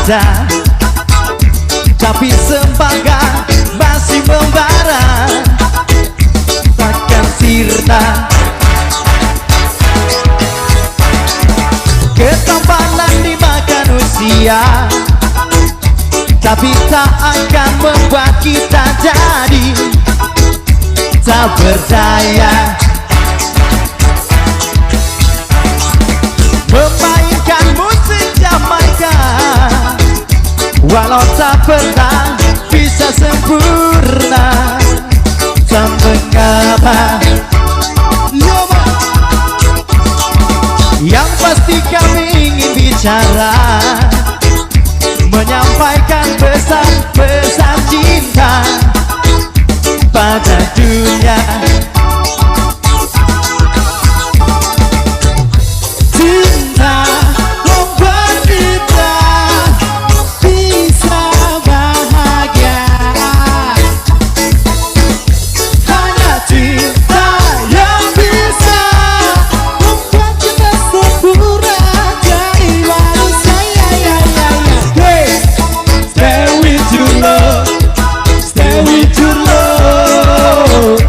ada, tapi sempaga masih membara, takkan sirna. Ketampanan dimakan usia, tapi tak akan membuat kita jadi tak berdaya. Memainkan musik Jamaika, walau tak pernah bisa sempurna, tak mengapa. Yang pasti kami ingin bicara, menyampaikan pesan-pesan cinta pada dunia. Cinta membuat kita bisa bahagia, hanya cinta yang bisa membuat kita sempurna jadi manusia. Hey, stay with your love, stay with your love.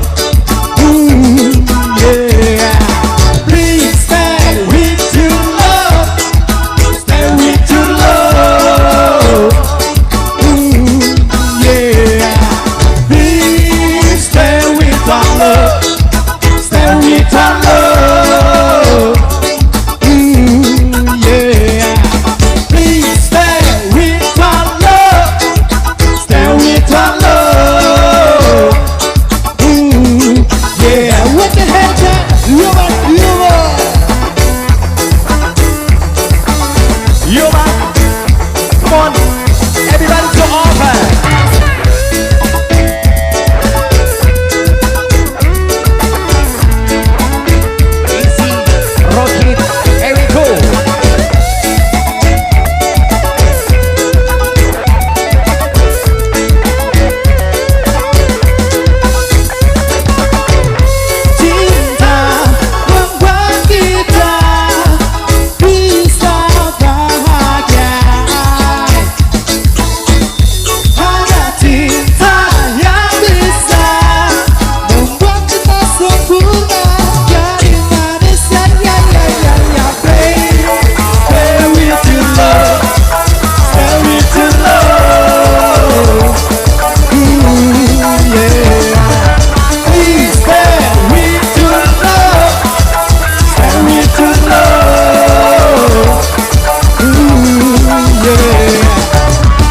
Yeah, please stay with your love, stay with your love. Yeah, please stay with our love, stay with our love. Yeah, please stay with our love, stay with our love. Yeah, what the hell, Jack? Yo, man, come on, everybody go over. Easy, rock it, here we go. Cinta membuat kita bisa bahagia, hanya cinta yang bisa membuat kita sempurna jadi manusia. Stay with your love, stay with your love. Yeah, please stay with your love, stay with your love. Yeah,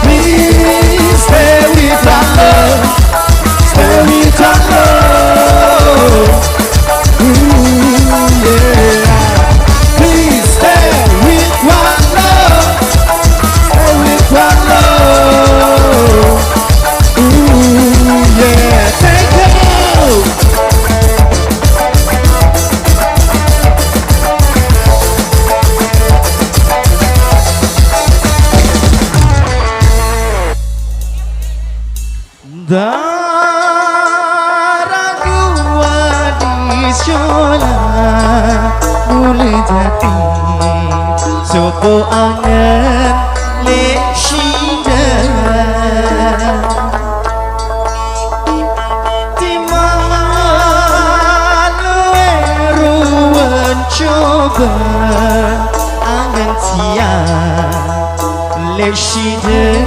please stay with our love, stay with our love. Yeah, please stay with our love, stay with our love. Yeah, thank you. Darah gua di shola mulai jadi sopo angen leshida di mana ruwen coba angen tia leshida